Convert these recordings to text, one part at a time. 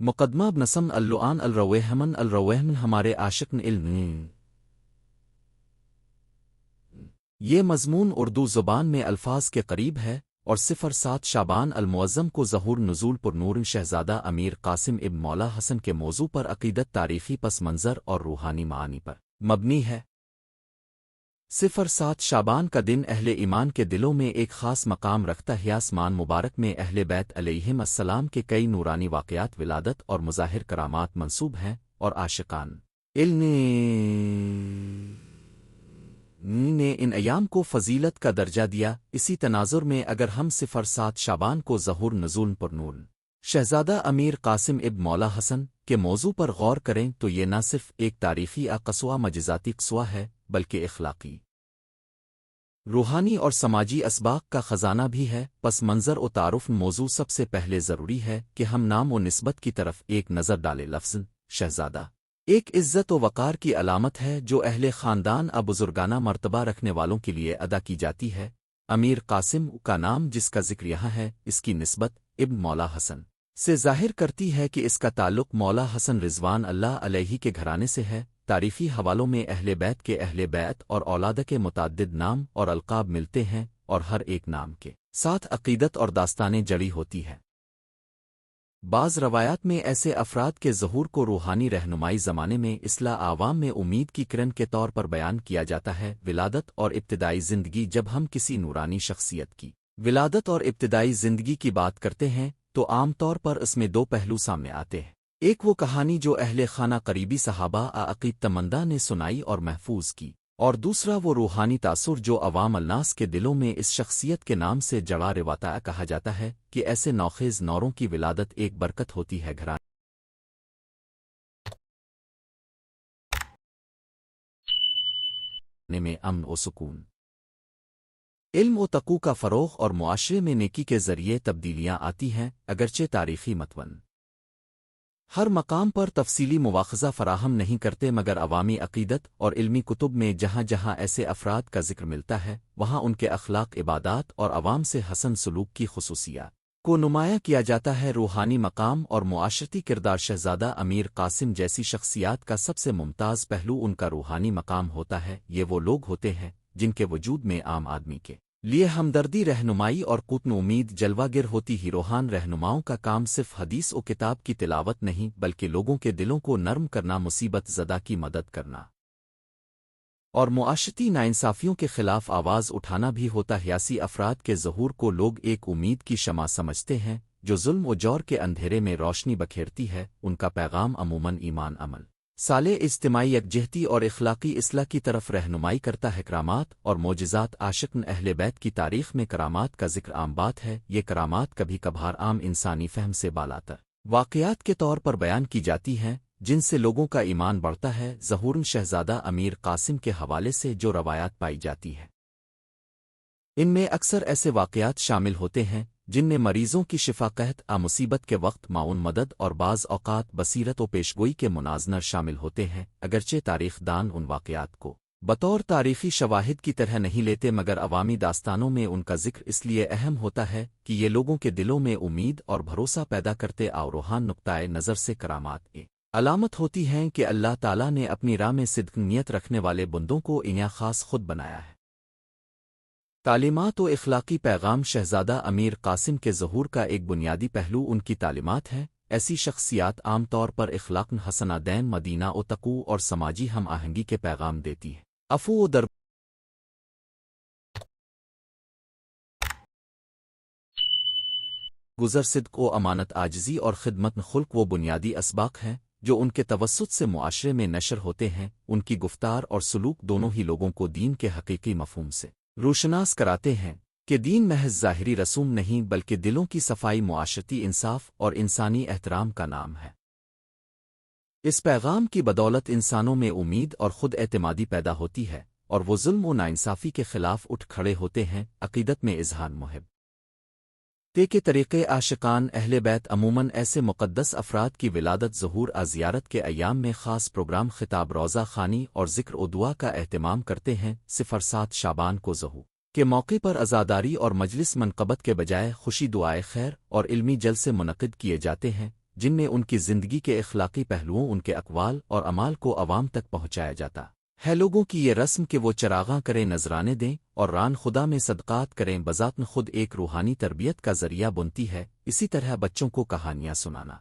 مقدمہ بنسم اللعان الروحمن ہمارے عاشق علم. یہ مضمون اردو زبان میں الفاظ کے قریب ہے اور 07 شعبان المعظم کو ظہور نزول پر نور شہزادہ امیر قاسم ابن مولا حسن کے موضوع پر عقیدت تاریخی پس منظر اور روحانی معانی پر مبنی ہے. 07 شعبان کا دن اہل ایمان کے دلوں میں ایک خاص مقام رکھتا ہے. آسمان مبارک میں اہل بیت علیہم السلام کے کئی نورانی واقعات ولادت اور مظاہر کرامات منسوب ہیں اور عاشقان علم نے ان ایام کو فضیلت کا درجہ دیا. اسی تناظر میں اگر ہم 07 شعبان کو ظہور نزول پر نور شہزادہ امیر قاسم ابن مولا حسن کے موضوع پر غور کریں تو یہ نہ صرف ایک تاریخی قصوہ مجزاتی قصوہ ہے بلکہ اخلاقی، روحانی اور سماجی اسباق کا خزانہ بھی ہے. پس منظر و تعارف موضوع سب سے پہلے ضروری ہے کہ ہم نام و نسبت کی طرف ایک نظر ڈالیں. لفظ شہزادہ ایک عزت و وقار کی علامت ہے جو اہل خاندان بزرگانہ مرتبہ رکھنے والوں کے لیے ادا کی جاتی ہے. امیر قاسم کا نام جس کا ذکر یہاں ہے اس کی نسبت ابن مولا حسن سے ظاہر کرتی ہے کہ اس کا تعلق مولا حسن رضوان اللہ علیہ کے گھرانے سے ہے. تاریخی حوالوں میں اہل بیت کے اہل بیت اور اولاد کے متعدد نام اور القاب ملتے ہیں اور ہر ایک نام کے ساتھ عقیدت اور داستانیں جڑی ہوتی ہے. بعض روایات میں ایسے افراد کے ظہور کو روحانی رہنمائی زمانے میں اصلاح عوام میں امید کی کرن کے طور پر بیان کیا جاتا ہے. ولادت اور ابتدائی زندگی جب ہم کسی نورانی شخصیت کی ولادت اور ابتدائی زندگی کی بات کرتے ہیں تو عام طور پر اس میں دو پہلو سامنے آتے ہیں. ایک وہ کہانی جو اہل خانہ قریبی صحابہ عقیدت مندہ نے سنائی اور محفوظ کی، اور دوسرا وہ روحانی تاثر جو عوام الناس کے دلوں میں اس شخصیت کے نام سے جڑا رواتا کہا جاتا ہے کہ ایسے نوخیز نوروں کی ولادت ایک برکت ہوتی ہے گھرانے میں امن و سکون، علم و تقوی کا فروغ اور معاشرے میں نیکی کے ذریعے تبدیلیاں آتی ہیں. اگرچہ تاریخی متون ہر مقام پر تفصیلی مواخذہ فراہم نہیں کرتے مگر عوامی عقیدت اور علمی کتب میں جہاں جہاں ایسے افراد کا ذکر ملتا ہے وہاں ان کے اخلاق، عبادات اور عوام سے حسن سلوک کی خصوصیات کو نمایاں کیا جاتا ہے. روحانی مقام اور معاشرتی کردار شہزادہ امیر قاسم جیسی شخصیات کا سب سے ممتاز پہلو ان کا روحانی مقام ہوتا ہے. یہ وہ لوگ ہوتے ہیں جن کے وجود میں عام آدمی کے لیے ہمدردی، رہنمائی اور قوت امید جلوہ گر ہوتی ہی. روحان رہنماؤں کا کام صرف حدیث و کتاب کی تلاوت نہیں بلکہ لوگوں کے دلوں کو نرم کرنا، مصیبت زدہ کی مدد کرنا اور معاشرتی ناانصافیوں کے خلاف آواز اٹھانا بھی ہوتا ہے. ایسی افراد کے ظہور کو لوگ ایک امید کی شمع سمجھتے ہیں جو ظلم و جور کے اندھیرے میں روشنی بکھیرتی ہے. ان کا پیغام عموماً ایمان، عمل صالح، اجتماعی یکجہتی اور اخلاقی اصلاح کی طرف رہنمائی کرتا ہے. کرامات اور معجزات عاشقان اہل بیت کی تاریخ میں کرامات کا ذکر عام بات ہے. یہ کرامات کبھی کبھار عام انسانی فہم سے بالاتر واقعات کے طور پر بیان کی جاتی ہیں جن سے لوگوں کا ایمان بڑھتا ہے. ظہور شہزادہ امیر قاسم کے حوالے سے جو روایات پائی جاتی ہیں ان میں اکثر ایسے واقعات شامل ہوتے ہیں جن میں مریضوں کی شفا، قحط مصیبت کے وقت معاون مدد اور بعض اوقات بصیرت و پیشگوئی کے مناظر شامل ہوتے ہیں. اگرچہ تاریخ دان ان واقعات کو بطور تاریخی شواہد کی طرح نہیں لیتے مگر عوامی داستانوں میں ان کا ذکر اس لیے اہم ہوتا ہے کہ یہ لوگوں کے دلوں میں امید اور بھروسہ پیدا کرتے اور روحان نقطۂ نظر سے کرامات علامت ہوتی ہیں کہ اللہ تعالیٰ نے اپنی راہ میں صدق نیت رکھنے والے بندوں کو انہیں خاص خود بنایا ہے. تعلیمات و اخلاقی پیغام شہزادہ امیر قاسم کے ظہور کا ایک بنیادی پہلو ان کی تعلیمات ہے. ایسی شخصیات عام طور پر اخلاق حسنہ، دین، مدینہ و تقوی اور سماجی ہم آہنگی کے پیغام دیتی ہیں. عفو و در گزر، صدق و امانت، عاجزی اور خدمت خلق وہ بنیادی اسباق ہیں جو ان کے توسط سے معاشرے میں نشر ہوتے ہیں. ان کی گفتار اور سلوک دونوں ہی لوگوں کو دین کے حقیقی مفہوم سے روشناس کراتے ہیں کہ دین محض ظاہری رسوم نہیں بلکہ دلوں کی صفائی، معاشرتی انصاف اور انسانی احترام کا نام ہے. اس پیغام کی بدولت انسانوں میں امید اور خود اعتمادی پیدا ہوتی ہے اور وہ ظلم و ناانصافی کے خلاف اٹھ کھڑے ہوتے ہیں. عقیدت میں اظہار محب کے طریقے عاشقان اہل بیت عموماً ایسے مقدس افراد کی ولادت ظہور زیارت کے ایام میں خاص پروگرام خطاب روزہ خوانی اور ذکر و دعا کا اہتمام کرتے ہیں 07 شعبان کو ظہور کے موقع پر عزاداری اور مجلس منقبت کے بجائے خوشی دعائے خیر اور علمی جلسے منعقد کیے جاتے ہیں جن میں ان کی زندگی کے اخلاقی پہلوؤں ان کے اقوال اور اعمال کو عوام تک پہنچایا جاتا ہے لوگوں کی یہ رسم کہ وہ چراغاں کریں نذرانے دیں اور ران خدا میں صدقات کریں بذاتن خود ایک روحانی تربیت کا ذریعہ بنتی ہے اسی طرح بچوں کو کہانیاں سنانا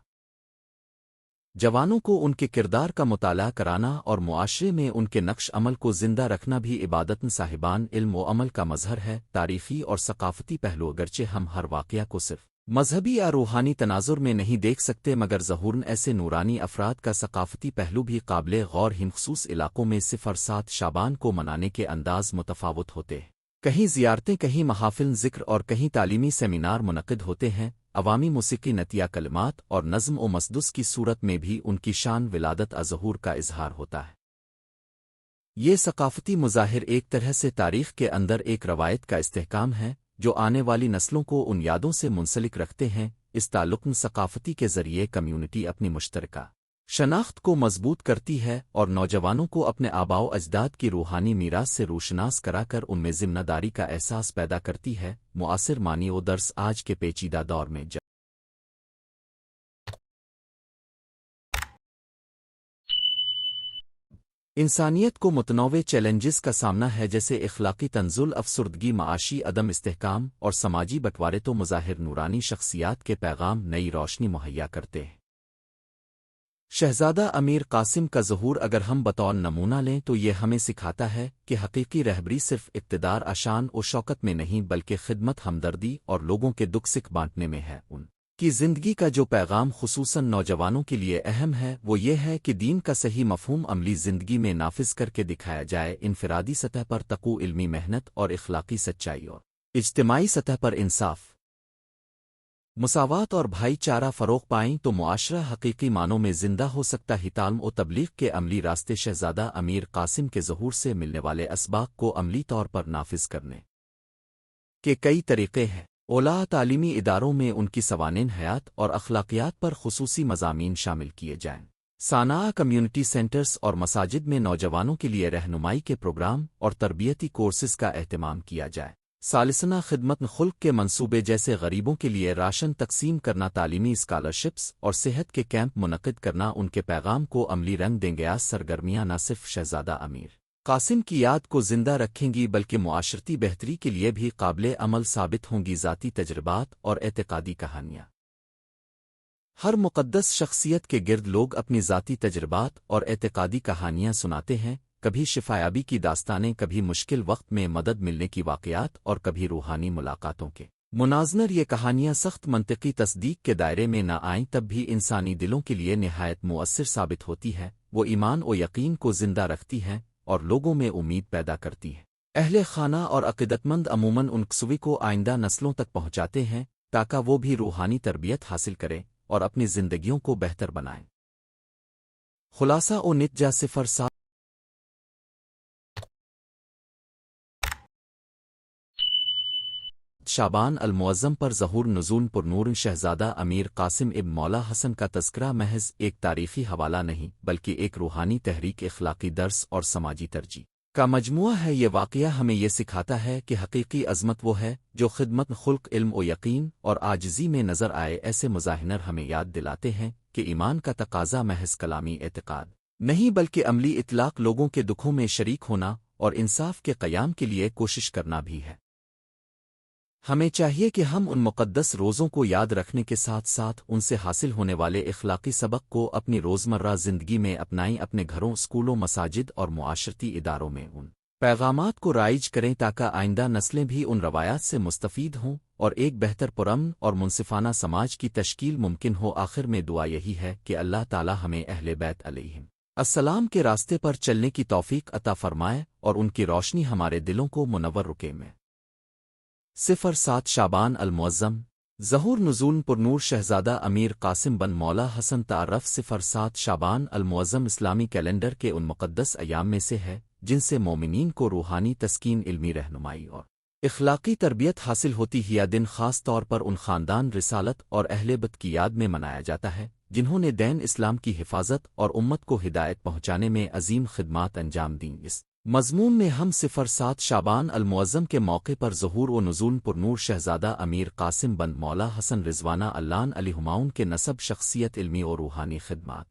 جوانوں کو ان کے کردار کا مطالعہ کرانا اور معاشرے میں ان کے نقش عمل کو زندہ رکھنا بھی عبادتن صاحبان علم و عمل کا مظہر ہے تاریخی اور ثقافتی پہلو اگرچہ ہم ہر واقعہ کو صرف مذہبی یا روحانی تناظر میں نہیں دیکھ سکتے مگر ظہورن ایسے نورانی افراد کا ثقافتی پہلو بھی قابل غور خصوص علاقوں میں 07 شعبان کو منانے کے انداز متفاوت ہوتے ہیں کہیں زیارتیں کہیں محافل ذکر اور کہیں تعلیمی سیمینار منعقد ہوتے ہیں عوامی موسیقی نتیہ کلمات اور نظم و مسدس کی صورت میں بھی ان کی شان ولادت ظہور کا اظہار ہوتا ہے یہ ثقافتی مظاہر ایک طرح سے تاریخ کے اندر ایک روایت کا استحکام ہے جو آنے والی نسلوں کو ان یادوں سے منسلک رکھتے ہیں اس تعلق ثقافتی کے ذریعے کمیونٹی اپنی مشترکہ شناخت کو مضبوط کرتی ہے اور نوجوانوں کو اپنے آباء و اجداد کی روحانی میراث سے روشناس کرا کر ان میں ذمہ داری کا احساس پیدا کرتی ہے معاصر معنی و درس آج کے پیچیدہ دور میں انسانیت کو متنوع چیلنجز کا سامنا ہے جیسے اخلاقی تنزل افسردگی معاشی عدم استحکام اور سماجی بٹوارے تو مظاہر نورانی شخصیات کے پیغام نئی روشنی مہیا کرتے ہیں شہزادہ امیر قاسم کا ظہور اگر ہم بطور نمونہ لیں تو یہ ہمیں سکھاتا ہے کہ حقیقی رہبری صرف اقتدار اشان و شوکت میں نہیں بلکہ خدمت ہمدردی اور لوگوں کے دکھ سکھ بانٹنے میں ہے ان کی زندگی کا جو پیغام خصوصاً نوجوانوں کے لیے اہم ہے وہ یہ ہے کہ دین کا صحیح مفہوم عملی زندگی میں نافذ کر کے دکھایا جائے انفرادی سطح پر تقوی علمی محنت اور اخلاقی سچائی اور اجتماعی سطح پر انصاف مساوات اور بھائی چارہ فروغ پائیں تو معاشرہ حقیقی معنوں میں زندہ ہو سکتا ہے تعلیم و تبلیغ کے عملی راستے شہزادہ امیر قاسم کے ظہور سے ملنے والے اسباق کو عملی طور پر نافذ کرنے کے کئی طریقے ہیں اولا تعلیمی اداروں میں ان کی سوانح حیات اور اخلاقیات پر خصوصی مضامین شامل کیے جائیں سانحہ کمیونٹی سینٹرز اور مساجد میں نوجوانوں کے لیے رہنمائی کے پروگرام اور تربیتی کورسز کا اہتمام کیا جائے ثالثنہ خدمت خلق کے منصوبے جیسے غریبوں کے لیے راشن تقسیم کرنا تعلیمی اسکالرشپس اور صحت کے کیمپ منعقد کرنا ان کے پیغام کو عملی رنگ دیں گے سرگرمیاں نہ صرف شہزادہ امیر قاسم کی یاد کو زندہ رکھیں گی بلکہ معاشرتی بہتری کے لیے بھی قابل عمل ثابت ہوں گی ذاتی تجربات اور اعتقادی کہانیاں ہر مقدس شخصیت کے گرد لوگ اپنی ذاتی تجربات اور اعتقادی کہانیاں سناتے ہیں کبھی شفایابی کی داستانیں کبھی مشکل وقت میں مدد ملنے کی واقعات اور کبھی روحانی ملاقاتوں کے مناظر یہ کہانیاں سخت منطقی تصدیق کے دائرے میں نہ آئیں تب بھی انسانی دلوں کے لیے نہایت مؤثر ثابت ہوتی ہے وہ ایمان و یقین کو زندہ رکھتی ہیں اور لوگوں میں امید پیدا کرتی ہے اہل خانہ اور عقیدتمند عموماً ان قصوی کو آئندہ نسلوں تک پہنچاتے ہیں تاکہ وہ بھی روحانی تربیت حاصل کریں اور اپنی زندگیوں کو بہتر بنائیں خلاصہ و نتیجہ 07 شعبان المعظم پر ظہور نزول پر نور شہزادہ امیر قاسم ابن مولا حسن کا تذکرہ محض ایک تاریخی حوالہ نہیں بلکہ ایک روحانی تحریک اخلاقی درس اور سماجی ترجیح کا مجموعہ ہے یہ واقعہ ہمیں یہ سکھاتا ہے کہ حقیقی عظمت وہ ہے جو خدمت خلق علم و یقین اور عاجزی میں نظر آئے ایسے مظاہر ہمیں یاد دلاتے ہیں کہ ایمان کا تقاضا محض کلامی اعتقاد نہیں بلکہ عملی اطلاق لوگوں کے دکھوں میں شریک ہونا اور انصاف کے قیام کے لیے کوشش کرنا بھی ہے ہمیں چاہیے کہ ہم ان مقدس روزوں کو یاد رکھنے کے ساتھ ساتھ ان سے حاصل ہونے والے اخلاقی سبق کو اپنی روزمرہ زندگی میں اپنائیں اپنے گھروں اسکولوں مساجد اور معاشرتی اداروں میں ان پیغامات کو رائج کریں تاکہ آئندہ نسلیں بھی ان روایات سے مستفید ہوں اور ایک بہتر پرامن اور منصفانہ سماج کی تشکیل ممکن ہو آخر میں دعا یہی ہے کہ اللہ تعالی ہمیں اہل بیت علیہم السلام کے راستے پر چلنے کی توفیق عطا فرمائے اور ان کی روشنی ہمارے دلوں کو منور رکے میں 07 شعبان المعظم ظہور نزول پر نور شہزادہ امیر قاسم بن مولا حسن تعارف 07 شعبان المعظم اسلامی کیلنڈر کے ان مقدس ایام میں سے ہے جن سے مومنین کو روحانی تسکین علمی رہنمائی اور اخلاقی تربیت حاصل ہوتی ہے، یہ دن خاص طور پر ان خاندان رسالت اور اہل بیت کی یاد میں منایا جاتا ہے جنہوں نے دین اسلام کی حفاظت اور امت کو ہدایت پہنچانے میں عظیم خدمات انجام دیں۔ اس مضمون میں ہم 07 شعبان المعظم کے موقع پر ظہور و نزول پرنور شہزادہ امیر قاسم بن مولا حسن رضوانہ اللان علیہماؤن کے نسب، شخصیت، علمی اور روحانی خدمات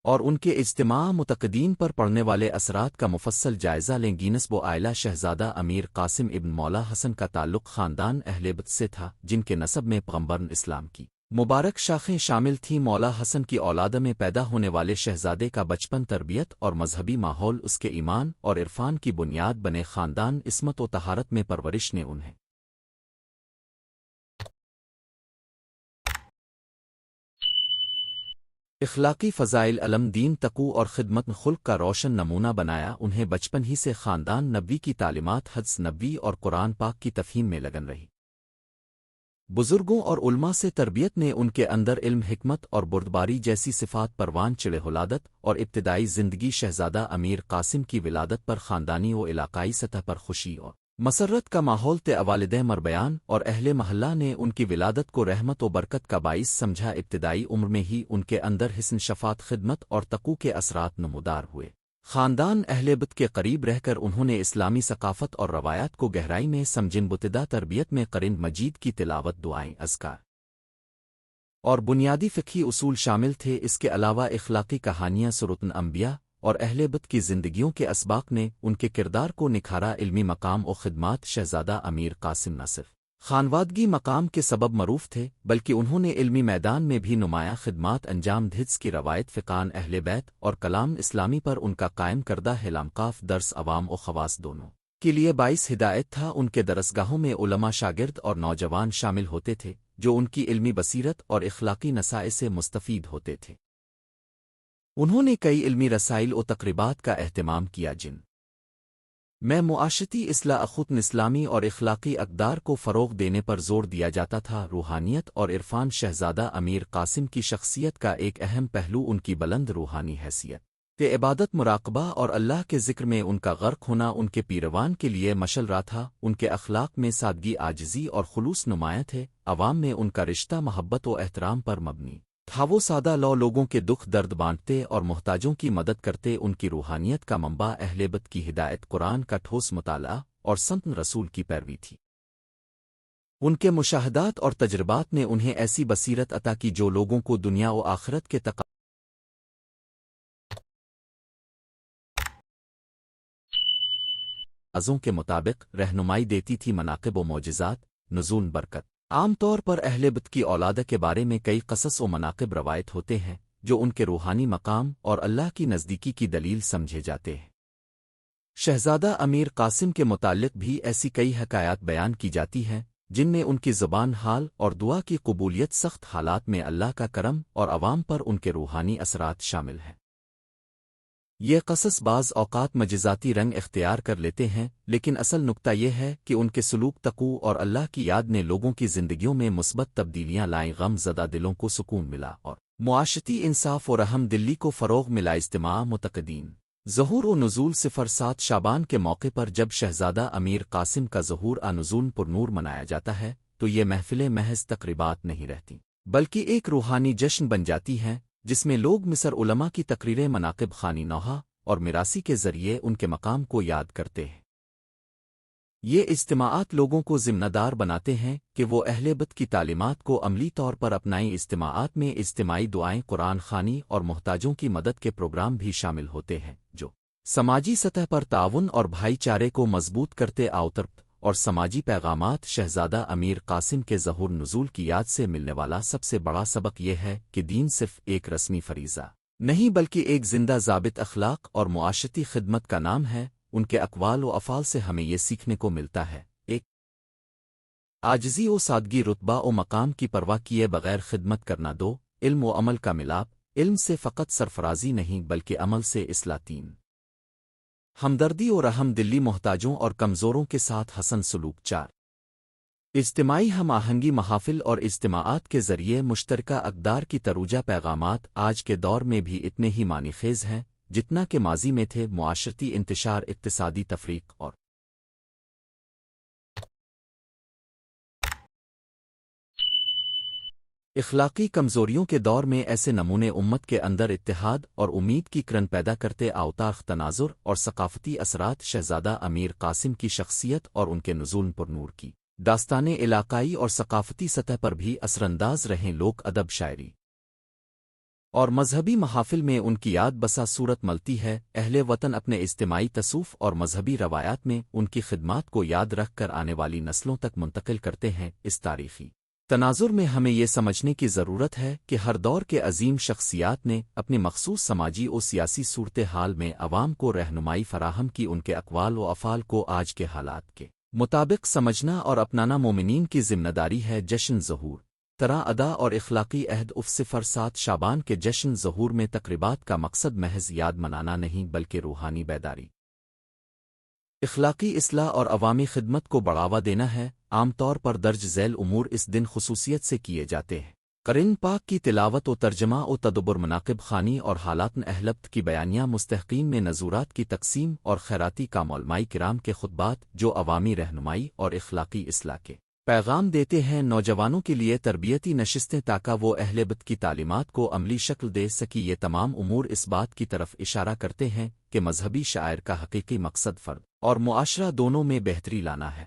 اور ان کے اجتماع متقدین پر پڑنے والے اثرات کا مفصل جائزہ لیں گی۔ نسب و عائلہ: شہزادہ امیر قاسم ابن مولا حسن کا تعلق خاندان اہل بیت سے تھا جن کے نسب میں پیغمبر اسلام کی مبارک شاخیں شامل تھیں۔ مولا حسن کی اولاد میں پیدا ہونے والے شہزادے کا بچپن، تربیت اور مذہبی ماحول اس کے ایمان اور عرفان کی بنیاد بنے۔ خاندان عصمت و طہارت میں پرورش نے انہیں اخلاقی فضائل، علم، دین، تقوی اور خدمت خلق کا روشن نمونہ بنایا۔ انہیں بچپن ہی سے خاندان نبوی کی تعلیمات، حدیث نبوی اور قرآن پاک کی تفہیم میں لگن رہی۔ بزرگوں اور علماء سے تربیت نے ان کے اندر علم، حکمت اور بردباری جیسی صفات پروان چڑھے۔ ولادت اور ابتدائی زندگی: شہزادہ امیر قاسم کی ولادت پر خاندانی و علاقائی سطح پر خوشی اور مسرت کا ماحول تھے۔ والدہ مربیان اور اہل محلہ نے ان کی ولادت کو رحمت و برکت کا باعث سمجھا۔ ابتدائی عمر میں ہی ان کے اندر حسن، شفاعت، خدمت اور تقوی کے اثرات نمودار ہوئے۔ خاندان اہل بیت کے قریب رہ کر انہوں نے اسلامی ثقافت اور روایات کو گہرائی میں سمجھن۔ ابتدا تربیت میں قرآن مجید کی تلاوت، دعائیں، اذکار اور بنیادی فقہی اصول شامل تھے۔ اس کے علاوہ اخلاقی کہانیاں، سیرت انبیاء اور اہل بیت کی زندگیوں کے اسباق نے ان کے کردار کو نکھارا۔ علمی مقام و خدمات: شہزادہ امیر قاسم نہ صرف خانوادگی مقام کے سبب معروف تھے بلکہ انہوں نے علمی میدان میں بھی نمایاں خدمات انجام دی۔ حدیث کی روایت، فقان اہل بیت اور کلام اسلامی پر ان کا قائم کردہ علمقاف درس عوام و خواص دونوں کے لیے باعث ہدایت تھا۔ ان کے درسگاہوں میں علماء، شاگرد اور نوجوان شامل ہوتے تھے جو ان کی علمی بصیرت اور اخلاقی نصائح سے مستفید ہوتے تھے۔ انہوں نے کئی علمی رسائل و تقریبات کا اہتمام کیا جن میں معاشرتی اصلاح، خود اسلامی اور اخلاقی اقدار کو فروغ دینے پر زور دیا جاتا تھا۔ روحانیت اور عرفان: شہزادہ امیر قاسم کی شخصیت کا ایک اہم پہلو ان کی بلند روحانی حیثیت، عبادت، مراقبہ اور اللہ کے ذکر میں ان کا غرق ہونا ان کے پیروان کے لیے مشعل راہ تھا۔ ان کے اخلاق میں سادگی، عاجزی اور خلوص نمایاں تھے۔ عوام میں ان کا رشتہ محبت و احترام پر مبنی تھا۔ وہ سادہ لوگوں کے دکھ درد بانٹتے اور محتاجوں کی مدد کرتے۔ ان کی روحانیت کا منبع اہل بیت کی ہدایت، قرآن کا ٹھوس مطالعہ اور سنت رسول کی پیروی تھی۔ ان کے مشاہدات اور تجربات نے انہیں ایسی بصیرت عطا کی جو لوگوں کو دنیا و آخرت کے تقاضوں کے مطابق رہنمائی دیتی تھی۔ مناقب و معجزات: نزول، برکت: عام طور پر اہل بیت کی اولاد کے بارے میں کئی قصص و مناقب روایت ہوتے ہیں جو ان کے روحانی مقام اور اللہ کی نزدیکی کی دلیل سمجھے جاتے ہیں۔ شہزادہ امیر قاسم کے متعلق بھی ایسی کئی حکایات بیان کی جاتی ہیں جن میں ان کی زبان حال اور دعا کی قبولیت، سخت حالات میں اللہ کا کرم اور عوام پر ان کے روحانی اثرات شامل ہیں۔ یہ قصص بعض اوقات مجازاتی رنگ اختیار کر لیتے ہیں، لیکن اصل نکتہ یہ ہے کہ ان کے سلوک، تقوی اور اللہ کی یاد نے لوگوں کی زندگیوں میں مثبت تبدیلیاں لائیں۔ غم زدہ دلوں کو سکون ملا اور معاشرتی انصاف و رحم دلی کو فروغ ملا۔ اجتماع متقدین: ظہور و نزول: 07 شعبان کے موقع پر جب شہزادہ امیر قاسم کا ظہور نزول پرنور منایا جاتا ہے تو یہ محفلیں محض تقریبات نہیں رہتی بلکہ ایک روحانی جشن بن جاتی ہیں جس میں لوگ مصر علماء کی تقریریں، مناقب خوانی، نوحہ اور میراثی کے ذریعے ان کے مقام کو یاد کرتے ہیں۔ یہ اجتماعات لوگوں کو ذمہ دار بناتے ہیں کہ وہ اہل بیت کی تعلیمات کو عملی طور پر اپنائیں۔ اجتماعات میں اجتماعی دعائیں، قرآن خوانی اور محتاجوں کی مدد کے پروگرام بھی شامل ہوتے ہیں جو سماجی سطح پر تعاون اور بھائی چارے کو مضبوط کرتے۔ آوترت اور سماجی پیغامات: شہزادہ امیر قاسم کے ظہور نزول کی یاد سے ملنے والا سب سے بڑا سبق یہ ہے کہ دین صرف ایک رسمی فریضہ نہیں بلکہ ایک زندہ ضابط اخلاق اور معاشرتی خدمت کا نام ہے۔ ان کے اقوال و افعال سے ہمیں یہ سیکھنے کو ملتا ہے: ایک، عاجزی و سادگی، رتبہ و مقام کی پرواہ کیے بغیر خدمت کرنا۔ 2، علم و عمل کا ملاپ، علم سے فقط سرفرازی نہیں بلکہ عمل سے اصلاح۔ 3، ہمدردی و رحم دلی، محتاجوں اور کمزوروں کے ساتھ حسن سلوک۔ 4، اجتماعی ہم آہنگی، محافل اور اجتماعات کے ذریعے مشترکہ اقدار کی ترویج۔ پیغامات آج کے دور میں بھی اتنے ہی معنی خیز ہیں جتنا کہ ماضی میں تھے: معاشرتی انتشار، اقتصادی تفریق اور اخلاقی کمزوریوں کے دور میں ایسے نمونے امت کے اندر اتحاد اور امید کی کرن پیدا کرتے اوتاخ تناظر اور ثقافتی اثرات شہزادہ امیر قاسم کی شخصیت اور ان کے نزول پر نور کی داستانیں علاقائی اور ثقافتی سطح پر بھی اثر انداز رہیں لوک ادب شاعری اور مذہبی محافل میں ان کی یاد بسا صورت ملتی ہے اہل وطن اپنے اجتماعی تصوف اور مذہبی روایات میں ان کی خدمات کو یاد رکھ کر آنے والی نسلوں تک منتقل کرتے ہیں اس تاریخی تناظر میں ہمیں یہ سمجھنے کی ضرورت ہے کہ ہر دور کے عظیم شخصیات نے اپنی مخصوص سماجی و سیاسی صورتحال میں عوام کو رہنمائی فراہم کی ان کے اقوال و افعال کو آج کے حالات کے مطابق سمجھنا اور اپنانا مومنین کی ذمہ داری ہے جشن ظہور طرح ادا اور اخلاقی عہد 07 شعبان کے جشن ظہور میں تقریبات کا مقصد محض یاد منانا نہیں بلکہ روحانی بیداری اخلاقی اصلاح اور عوامی خدمت کو بڑھاوا دینا ہے عام طور پر درج ذیل امور اس دن خصوصیت سے کیے جاتے ہیں قرآن پاک کی تلاوت و ترجمہ و تدبر مناقب خوانی اور حالات اہلبت کی بیانیہ مستحقین میں نذورات کی تقسیم اور خیراتی کام علماء کرام کے خطبات جو عوامی رہنمائی اور اخلاقی اصلاح کے پیغام دیتے ہیں نوجوانوں کے لیے تربیتی نشستیں تاکہ وہ اہل بیت کی تعلیمات کو عملی شکل دے سکی یہ تمام امور اس بات کی طرف اشارہ کرتے ہیں کہ مذہبی شاعر کا حقیقی مقصد فرد اور معاشرہ دونوں میں بہتری لانا ہے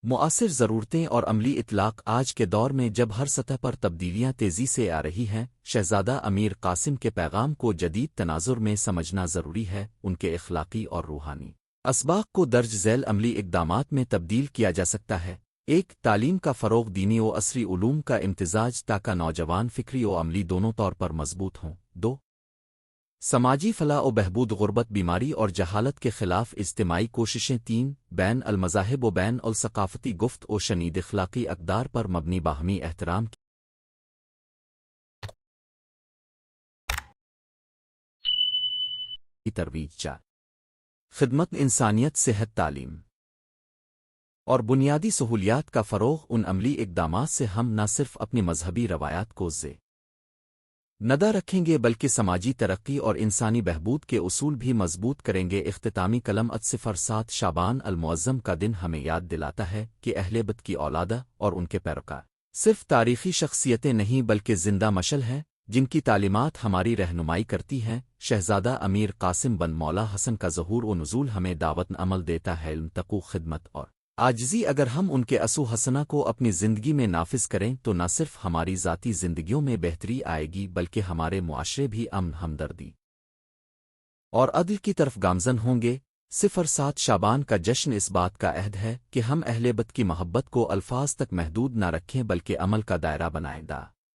معاصر ضرورتیں اور عملی اطلاق آج کے دور میں جب ہر سطح پر تبدیلیاں تیزی سے آ رہی ہیں شہزادہ امیر قاسم کے پیغام کو جدید تناظر میں سمجھنا ضروری ہے ان کے اخلاقی اور روحانی اسباق کو درج ذیل عملی اقدامات میں تبدیل کیا جا سکتا ہے ایک تعلیم کا فروغ دینی و عصری علوم کا امتزاج تاکہ نوجوان فکری و عملی دونوں طور پر مضبوط ہوں 2 سماجی فلاح و بہبود غربت بیماری اور جہالت کے خلاف اجتماعی کوششیں 3 بین المذاہب و بین الثقافتی گفت و شنید اخلاقی اقدار پر مبنی باہمی احترام کی ترویج 4 خدمت انسانیت صحت تعلیم اور بنیادی سہولیات کا فروغ ان عملی اقدامات سے ہم نہ صرف اپنی مذہبی روایات کو ندا رکھیں گے بلکہ سماجی ترقی اور انسانی بہبود کے اصول بھی مضبوط کریں گے اختتامی کلم 07 شعبان المعظم کا دن ہمیں یاد دلاتا ہے کہ اہل بیت کی اولادہ اور ان کے پیروکار صرف تاریخی شخصیتیں نہیں بلکہ زندہ مشل ہیں جن کی تعلیمات ہماری رہنمائی کرتی ہیں شہزادہ امیر قاسم بن مولا حسن کا ظہور و نزول ہمیں دعوت عمل دیتا ہے علم تقو خدمت اور عاجزی اگر ہم ان کے اسو حسنہ کو اپنی زندگی میں نافذ کریں تو نہ صرف ہماری ذاتی زندگیوں میں بہتری آئے گی بلکہ ہمارے معاشرے بھی امن ہمدردی اور عدل کی طرف گامزن ہوں گے 07 شعبان کا جشن اس بات کا عہد ہے کہ ہم اہل بیت کی محبت کو الفاظ تک محدود نہ رکھیں بلکہ عمل کا دائرہ بنائیں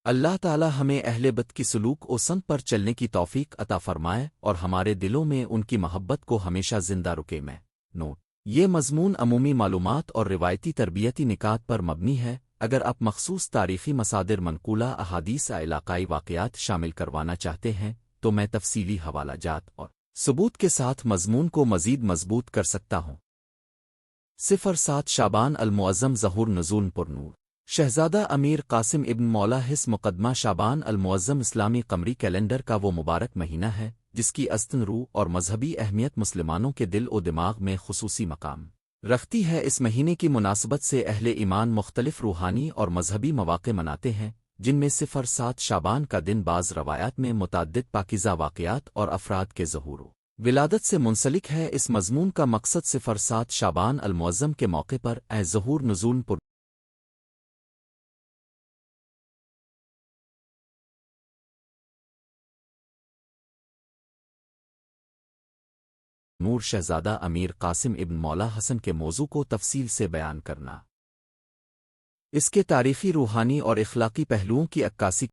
اللہ تعالی ہمیں اہل بیت کی سلوک و سنت پر چلنے کی توفیق عطا فرمائے اور ہمارے دلوں میں ان کی محبت کو ہمیشہ زندہ رکے میں نوٹ یہ مضمون عمومی معلومات اور روایتی تربیتی نکات پر مبنی ہے اگر آپ مخصوص تاریخی مصادر منقولہ احادیث علاقائی واقعات شامل کروانا چاہتے ہیں تو میں تفصیلی حوالہ جات اور ثبوت کے ساتھ مضمون کو مزید مضبوط کر سکتا ہوں 07 شعبان المعظم ظہور نزول پر نور شہزادہ امیر قاسم ابن مولا حس مقدمہ شعبان المعظم اسلامی قمری کیلنڈر کا وہ مبارک مہینہ ہے جس کی ازتن روح اور مذہبی اہمیت مسلمانوں کے دل و دماغ میں خصوصی مقام رکھتی ہے اس مہینے کی مناسبت سے اہل ایمان مختلف روحانی اور مذہبی مواقع مناتے ہیں جن میں 07 شعبان کا دن بعض روایات میں متعدد پاکیزہ واقعات اور افراد کے ظہور و ولادت سے منسلک ہے اس مضمون کا مقصد 07 شعبان المعظم کے موقع پر ظہور نزول پر نور شہزادہ امیر قاسم ابن مولا حسن کے موضوع کو تفصیل سے بیان کرنا اس کے تاریخی روحانی اور اخلاقی پہلوؤں کی عکاسی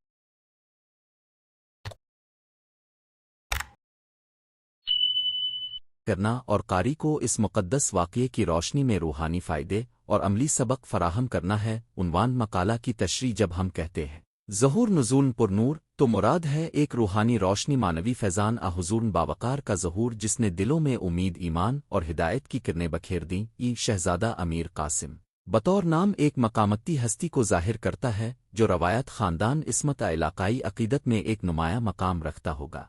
کرنا اور قاری کو اس مقدس واقعے کی روشنی میں روحانی فائدے اور عملی سبق فراہم کرنا ہے عنوان مقالہ کی تشریح جب ہم کہتے ہیں ظہور نزول پر نور تو مراد ہے ایک روحانی روشنی مانوی فیضان حضور باوقار کا ظہور جس نے دلوں میں امید ایمان اور ہدایت کی کرنیں بکھیر دیں شہزادہ امیر قاسم بطور نام ایک مقامتی ہستی کو ظاہر کرتا ہے جو روایت خاندان عصمت علاقائی عقیدت میں ایک نمایاں مقام رکھتا ہوگا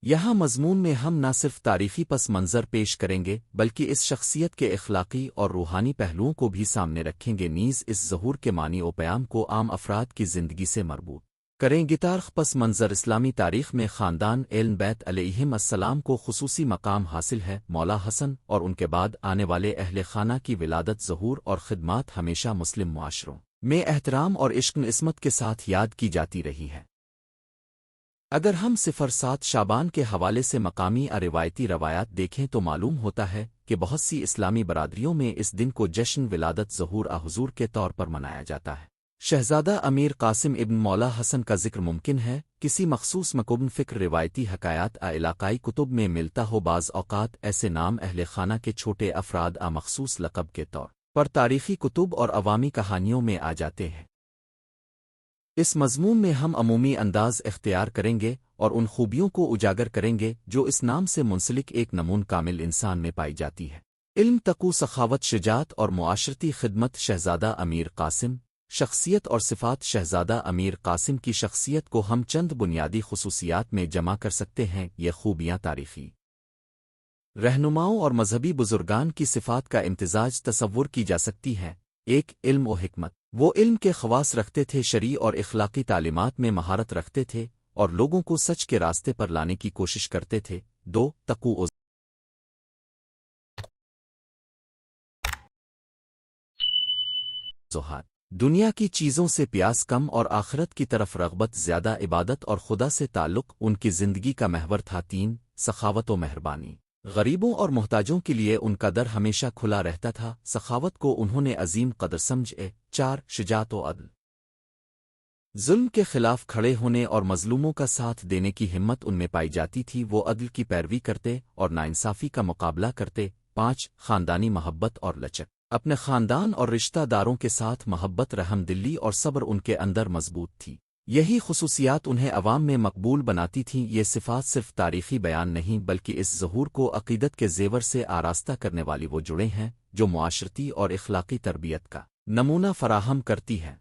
یہاں مضمون میں ہم نہ صرف تاریخی پس منظر پیش کریں گے بلکہ اس شخصیت کے اخلاقی اور روحانی پہلوؤں کو بھی سامنے رکھیں گے، نیز اس ظہور کے معنی و پیام کو عام افراد کی زندگی سے مربوط کریں گے۔ تاریخ پس منظر اسلامی تاریخ میں خاندان اہل بیت علیہم السلام کو خصوصی مقام حاصل ہے۔ مولا حسن اور ان کے بعد آنے والے اہل خانہ کی ولادت، ظہور اور خدمات ہمیشہ مسلم معاشروں میں احترام اور عشق و عصمت کے ساتھ یاد کی جاتی رہی ہے۔ اگر ہم 07 شعبان کے حوالے سے مقامی اور روایتی روایات دیکھیں تو معلوم ہوتا ہے کہ بہت سی اسلامی برادریوں میں اس دن کو جشن ولادت ظہور حضور کے طور پر منایا جاتا ہے۔ شہزادہ امیر قاسم ابن مولا حسن کا ذکر ممکن ہے کسی مخصوص مکمل فکر، روایتی حکایات علاقائی کتب میں ملتا ہو۔ بعض اوقات ایسے نام اہل خانہ کے چھوٹے افراد مخصوص لقب کے طور پر تاریخی کتب اور عوامی کہانیوں میں آ جاتے ہیں۔ اس مضمون میں ہم عمومی انداز اختیار کریں گے اور ان خوبیوں کو اجاگر کریں گے جو اس نام سے منسلک ایک نمون کامل انسان میں پائی جاتی ہے۔ علم، تقوی، سخاوت، شجاعت اور معاشرتی خدمت۔ شہزادہ امیر قاسم شخصیت اور صفات۔ شہزادہ امیر قاسم کی شخصیت کو ہم چند بنیادی خصوصیات میں جمع کر سکتے ہیں۔ یہ خوبیاں تاریخی رہنماؤں اور مذہبی بزرگان کی صفات کا امتزاج تصور کی جا سکتی ہیں۔ ایک، علم و حکمت۔ وہ علم کے خواص رکھتے تھے، شرعی اور اخلاقی تعلیمات میں مہارت رکھتے تھے اور لوگوں کو سچ کے راستے پر لانے کی کوشش کرتے تھے۔ دو، تقوی و زہد۔ دنیا کی چیزوں سے پیاس کم اور آخرت کی طرف رغبت زیادہ، عبادت اور خدا سے تعلق ان کی زندگی کا محور تھا۔ تین، سخاوت و مہربانی۔ غریبوں اور محتاجوں کے لیے ان کا در ہمیشہ کھلا رہتا تھا، سخاوت کو انہوں نے عظیم قدر سمجھے۔ چار، شجاعت و عدل۔ ظلم کے خلاف کھڑے ہونے اور مظلوموں کا ساتھ دینے کی ہمت ان میں پائی جاتی تھی، وہ عدل کی پیروی کرتے اور ناانصافی کا مقابلہ کرتے۔ پانچ، خاندانی محبت اور لچک۔ اپنے خاندان اور رشتہ داروں کے ساتھ محبت، رحم دلی اور صبر ان کے اندر مضبوط تھی۔ یہی خصوصیات انہیں عوام میں مقبول بناتی تھیں۔ یہ صفات صرف تاریخی بیان نہیں بلکہ اس ظہور کو عقیدت کے زیور سے آراستہ کرنے والی وہ جڑیں ہیں جو معاشرتی اور اخلاقی تربیت کا نمونہ فراہم کرتی ہے۔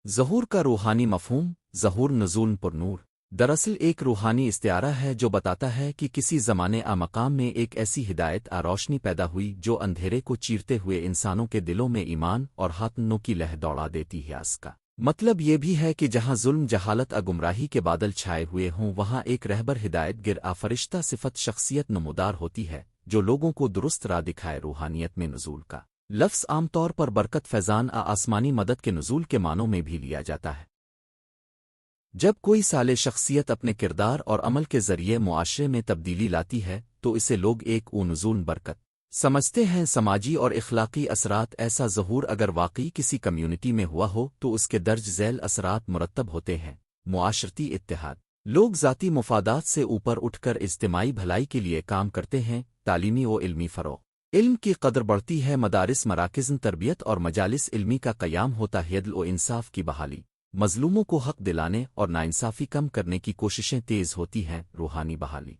ظہور کا روحانی مفہوم۔ ظہور نزول پر نور دراصل ایک روحانی استعارہ ہے جو بتاتا ہے کہ کسی زمانے مقام میں ایک ایسی ہدایت روشنی پیدا ہوئی جو اندھیرے کو چیرتے ہوئے انسانوں کے دلوں میں ایمان اور حقانیت کی لہر دوڑا دیتی ہے۔ اس کا مطلب یہ بھی ہے کہ جہاں ظلم، جہالت، گمراہی کے بادل چھائے ہوئے ہوں وہاں ایک رہبر، ہدایت گر، فرشتہ صفت شخصیت نمودار ہوتی ہے جو لوگوں کو درست راہ دکھائے۔ روحانیت میں نزول کا لفظ عام طور پر برکت، فیضان، آسمانی مدد کے نزول کے معنوں میں بھی لیا جاتا ہے۔ جب کوئی صالح شخصیت اپنے کردار اور عمل کے ذریعے معاشرے میں تبدیلی لاتی ہے تو اسے لوگ ایک نزول برکت سمجھتے ہیں۔ سماجی اور اخلاقی اثرات۔ ایسا ظہور اگر واقعی کسی کمیونٹی میں ہوا ہو تو اس کے درج ذیل اثرات مرتب ہوتے ہیں۔ معاشرتی اتحاد۔ لوگ ذاتی مفادات سے اوپر اٹھ کر اجتماعی بھلائی کے لیے کام کرتے ہیں۔ تعلیمی و علمی فروغ۔ علم کی قدر بڑھتی ہے، مدارس، مراکز تربیت اور مجالس علمی کا قیام ہوتا ہے۔ عدل و انصاف کی بحالی۔ مظلوموں کو حق دلانے اور ناانصافی کم کرنے کی کوششیں تیز ہوتی ہیں۔ روحانی بحالی۔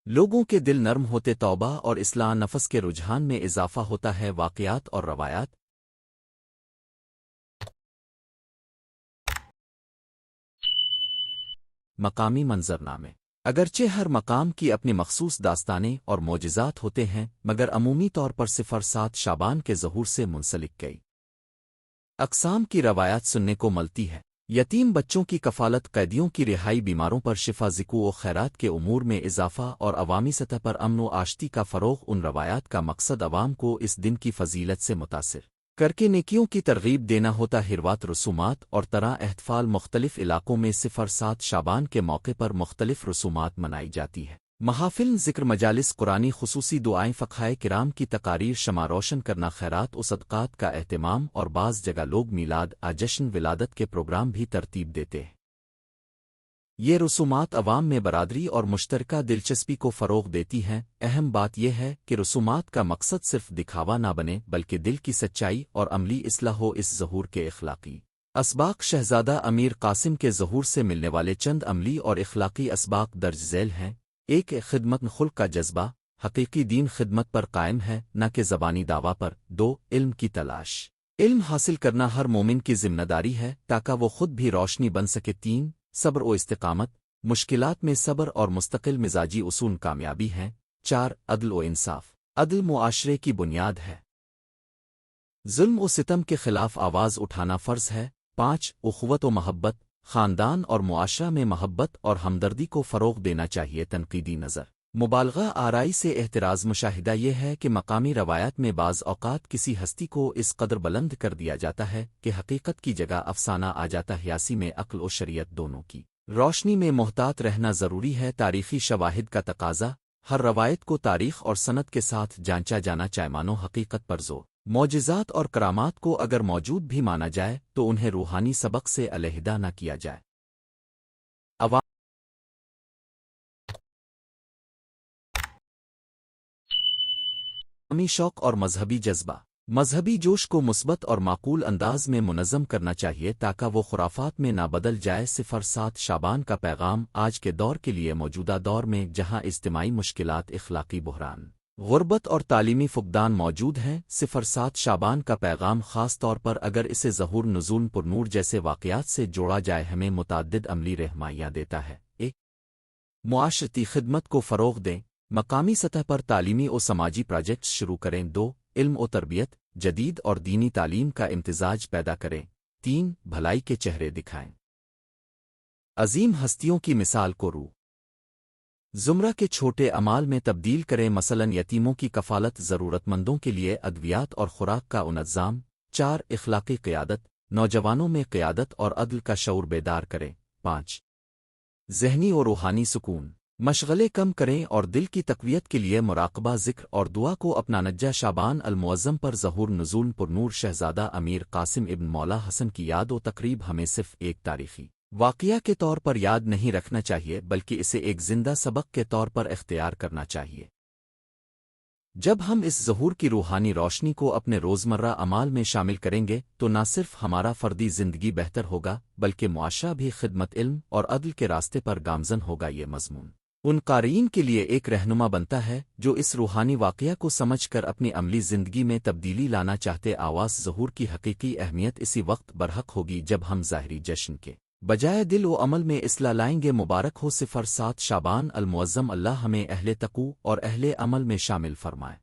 لوگوں کے دل نرم ہوتے، توبہ اور اصلاح نفس کے رجحان میں اضافہ ہوتا ہے۔ واقعات اور روایات۔ مقامی منظرنامے۔ اگرچہ ہر مقام کی اپنی مخصوص داستانیں اور معجزات ہوتے ہیں مگر عمومی طور پر 07 شعبان کے ظہور سے منسلک کئی اقسام کی روایات سننے کو ملتی ہے۔ یتیم بچوں کی کفالت، قیدیوں کی رہائی، بیماروں پر شفا، ذکو و خیرات کے امور میں اضافہ اور عوامی سطح پر امن و آشتی کا فروغ۔ ان روایات کا مقصد عوام کو اس دن کی فضیلت سے متاثر کر کے نیکیوں کی ترغیب دینا ہوتا۔ ہروات، رسومات اور طرح احتفال۔ مختلف علاقوں میں 07 شعبان کے موقع پر مختلف رسومات منائی جاتی ہے۔ محافل، ذکر، مجالس قرآنی، خصوصی دعائیں، فقہائے کرام کی تقاریر، شمع روشن کرنا، خیرات و صدقات کا اہتمام اور بعض جگہ لوگ میلاد جشن ولادت کے پروگرام بھی ترتیب دیتے ہیں۔ یہ رسومات عوام میں برادری اور مشترکہ دلچسپی کو فروغ دیتی ہیں۔ اہم بات یہ ہے کہ رسومات کا مقصد صرف دکھاوا نہ بنے بلکہ دل کی سچائی اور عملی اصلاح ہو۔ اس ظہور کے اخلاقی اسباق۔ شہزادہ امیر قاسم کے ظہور سے ملنے والے چند عملی اور اخلاقی اسباق درج ذیل ہیں۔ ایک، خدمت خلق کا جذبہ۔ حقیقی دین خدمت پر قائم ہے نہ کہ زبانی دعویٰ پر۔ دو، علم کی تلاش۔ علم حاصل کرنا ہر مومن کی ذمہ داری ہے تاکہ وہ خود بھی روشنی بن سکے۔ تین، صبر و استقامت۔ مشکلات میں صبر اور مستقل مزاجی اصول کامیابی ہیں۔ 4 عدل و انصاف۔ عدل معاشرے کی بنیاد ہے۔ ظلم و ستم کے خلاف آواز اٹھانا فرض ہے۔ 5 اخوت و محبت۔ خاندان اور معاشرہ میں محبت اور ہمدردی کو فروغ دینا چاہیے۔ تنقیدی نظر مبالغہ آرائی سے احتراز۔ مشاہدہ یہ ہے کہ مقامی روایات میں بعض اوقات کسی ہستی کو اس قدر بلند کر دیا جاتا ہے کہ حقیقت کی جگہ افسانہ آ جاتا ہے۔ یاسی میں عقل و شریعت دونوں کی روشنی میں محتاط رہنا ضروری ہے۔ تاریخی شواہد کا تقاضا۔ ہر روایت کو تاریخ اور سند کے ساتھ جانچا جانا چاہے۔ مانو حقیقت پر زور۔ معجزات اور کرامات کو اگر موجود بھی مانا جائے تو انہیں روحانی سبق سے علیحدہ نہ کیا جائے۔ عوامی شوق اور مذہبی جذبہ۔ مذہبی جوش کو مثبت اور معقول انداز میں منظم کرنا چاہیے تاکہ وہ خرافات میں نہ بدل جائے۔ 7 شعبان کا پیغام۔ آج کے دور کے لیے موجودہ دور میں جہاں اجتماعی مشکلات، اخلاقی بحران، غربت اور تعلیمی فقدان موجود ہیں، 7 شعبان کا پیغام خاص طور پر اگر اسے ظہور نزول پر نور جیسے واقعات سے جوڑا جائے ہمیں متعدد عملی رہنمائیاں دیتا ہے۔ 1 معاشرتی خدمت کو فروغ دیں۔ مقامی سطح پر تعلیمی و سماجی پروجیکٹس شروع کریں۔ 2 علم و تربیت، جدید اور دینی تعلیم کا امتزاج پیدا کریں۔ 3 بھلائی کے چہرے دکھائیں۔ عظیم ہستیوں کی مثال کو روح زمرہ کے چھوٹے اعمال میں تبدیل کریں، مثلاً یتیموں کی کفالت، ضرورت مندوں کے لیے ادویات اور خوراک کا انتظام۔ 4 اخلاقی قیادت، نوجوانوں میں قیادت اور عدل کا شعور بیدار کریں۔ 5 ذہنی و روحانی سکون، مشغلے کم کریں اور دل کی تقویت کے لیے مراقبہ، ذکر اور دعا کو اپنا۔ 9 شعبان المعظم پر ظہور نزول پر نور، شہزادہ امیر قاسم ابن مولا حسن کی یاد و تقریب ہمیں صرف ایک تاریخی واقعہ کے طور پر یاد نہیں رکھنا چاہیے بلکہ اسے ایک زندہ سبق کے طور پر اختیار کرنا چاہیے۔ جب ہم اس ظہور کی روحانی روشنی کو اپنے روزمرہ اعمال میں شامل کریں گے تو نہ صرف ہمارا فردی زندگی بہتر ہوگا بلکہ معاشرہ بھی خدمت، علم اور عدل کے راستے پر گامزن ہوگا۔ یہ مضمون ان قارئین کے لیے ایک رہنما بنتا ہے جو اس روحانی واقعہ کو سمجھ کر اپنی عملی زندگی میں تبدیلی لانا چاہتے۔ آواز ظہور کی حقیقی اہمیت اسی وقت برحق ہوگی جب ہم ظاہری جشن کے بجائے دل و عمل میں اصلاح لائیں گے۔ مبارک ہو 7 شعبان المعظم۔ اللہ ہمیں اہل تقوی اور اہل عمل میں شامل فرمائے۔